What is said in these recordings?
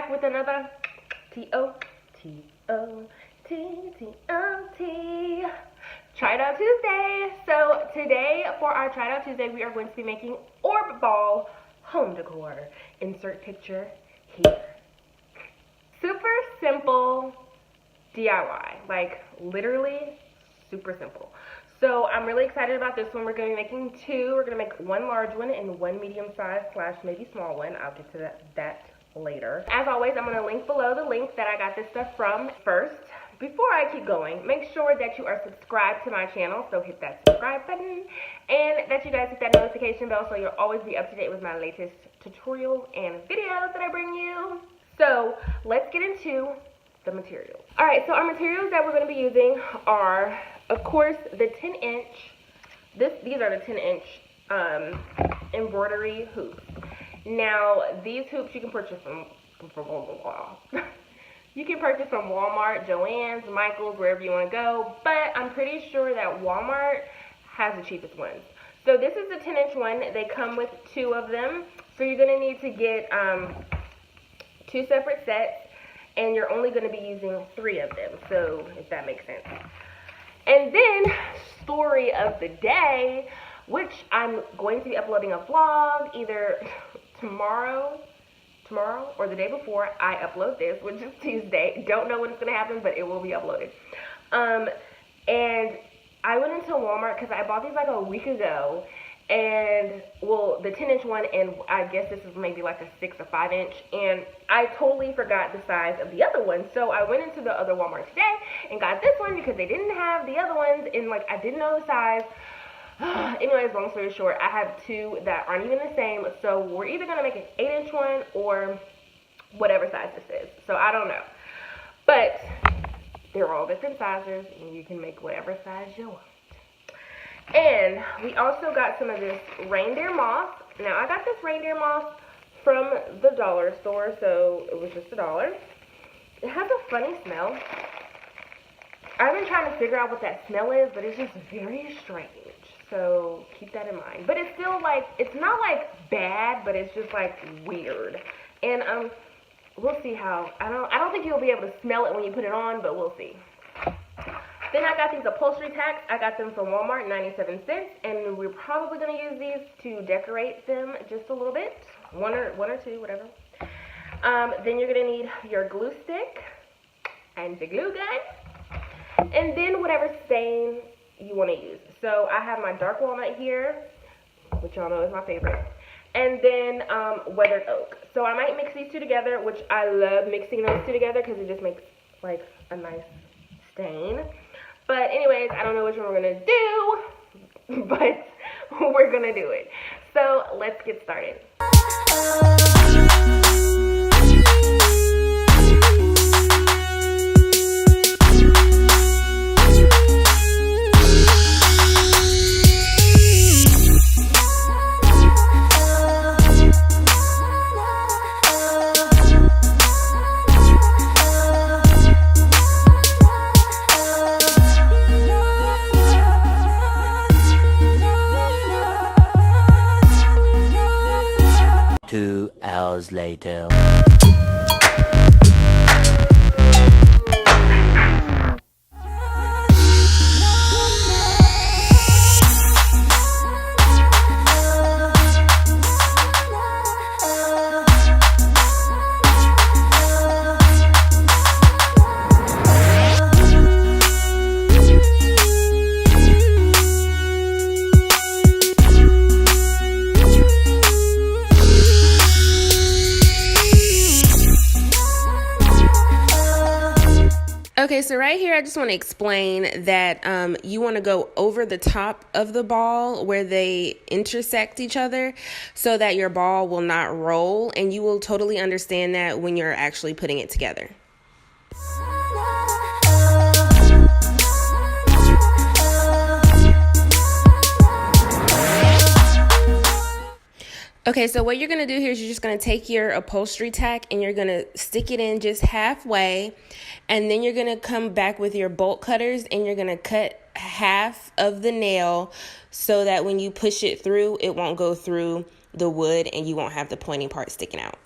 back with another T.O.T. Try It Out Tuesday. So today for our Try It Out Tuesday, we are going to be making orb ball home decor. Insert picture here. Super simple DIY, like literally super simple. So I'm really excited about this one. We're going to be making two. We're going to make one large one and one medium size / maybe small one. I'll get to that later. As always, I'm going to link below the link that I got this stuff from. First, before I keep going, make sure that you are subscribed to my channel, so hit that subscribe button, and that you guys hit that notification bell so you'll always be up to date with my latest tutorials and videos that I bring you. So let's get into the materials. Alright, so our materials that we're going to be using are, of course, the 10-inch, these are the 10-inch embroidery hoops. Now, these hoops you can purchase from you can purchase from Walmart, Joann's, Michael's, wherever you want to go, but I'm pretty sure that Walmart has the cheapest ones. So this is the 10-inch one. They come with two of them, so you're going to need to get two separate sets, and you're only going to be using 3 of them, so if that makes sense. And then, story of the day, which I'm going to be uploading a vlog either tomorrow or the day before I upload this, which is Tuesday. Don't know when it's going to happen, but it will be uploaded. And I went into Walmart because I bought these like a week ago. And, well, the 10-inch one, and I guess this is maybe like a 6 or 5-inch. And I totally forgot the size of the other one. So I went into the other Walmart today and got this one because they didn't have the other ones. And, like, I didn't know the size. Anyways, long story short, I have 2 that aren't even the same, so we're either going to make an 8-inch one or whatever size this is. So I don't know. But they're all different sizes, and you can make whatever size you want. And we also got some of this reindeer moss. Now, I got this reindeer moss from the dollar store, so it was just $1. It has a funny smell. I've been trying to figure out what that smell is, but it's just very strange. So keep that in mind. But it's still like, it's not like bad, but it's just like weird. And we'll see how, I don't think you'll be able to smell it when you put it on, but we'll see. Then I got these upholstery tacks. I got them from Walmart, 97 cents, and we're probably going to use these to decorate them just a little bit. One or two, whatever. Then you're going to need your glue stick and the glue gun, and then whatever stain you want to use. So I have my dark walnut here, which y'all know is my favorite, and then weathered oak. So I might mix these two together, which I love mixing those two together because it just makes like a nice stain. But anyways, I don't know which one we're gonna do, but we're gonna do it. So let's get started. Later. Okay, so right here, I just want to explain that you want to go over the top of the ball where they intersect each other so that your ball will not roll, and you will totally understand that when you're actually putting it together. Okay, so what you're going to do here is you're just going to take your upholstery tack and you're going to stick it in just halfway, and then you're going to come back with your bolt cutters and you're going to cut half of the nail so that when you push it through, it won't go through the wood and you won't have the pointy part sticking out.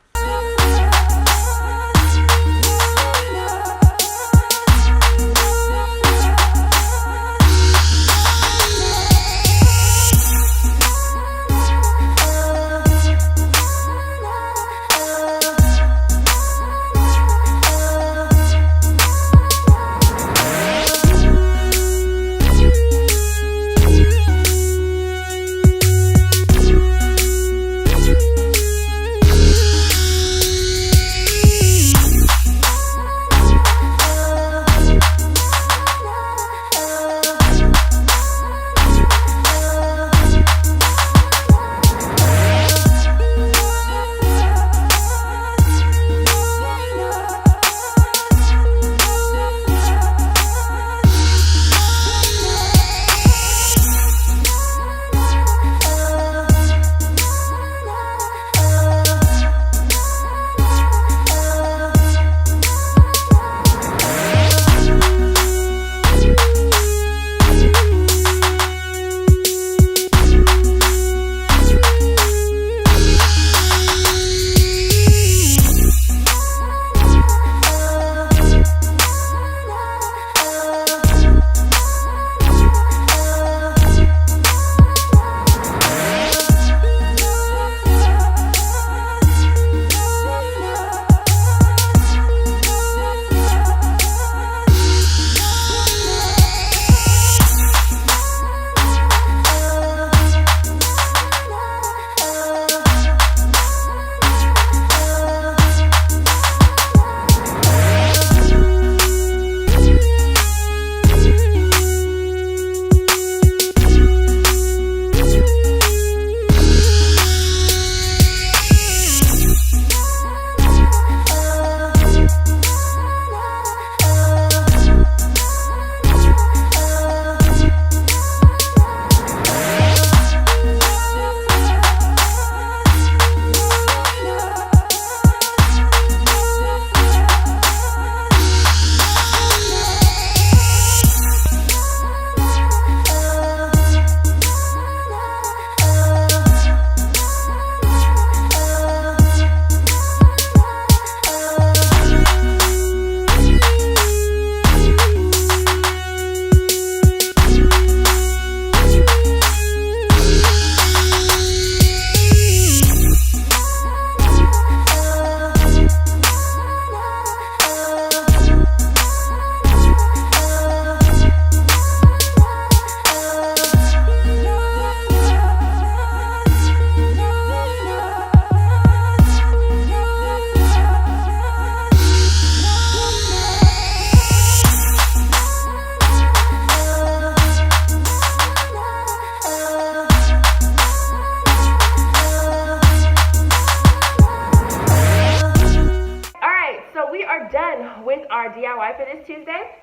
with our DIY for this Tuesday,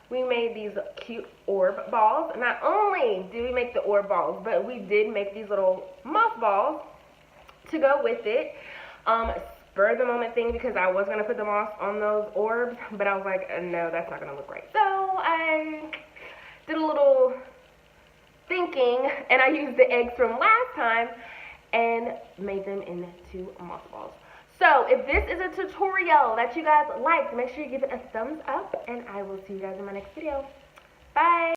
we made these cute orb balls. Not only did we make the orb balls, but we did make these little moth balls to go with it. Spur of the moment thing, because I was going to put the moss on those orbs, but I was like, no, that's not going to look right. So I did a little thinking, and I used the eggs from last time and made them into moss balls. So if this is a tutorial that you guys liked, make sure you give it a thumbs up, and I will see you guys in my next video. Bye!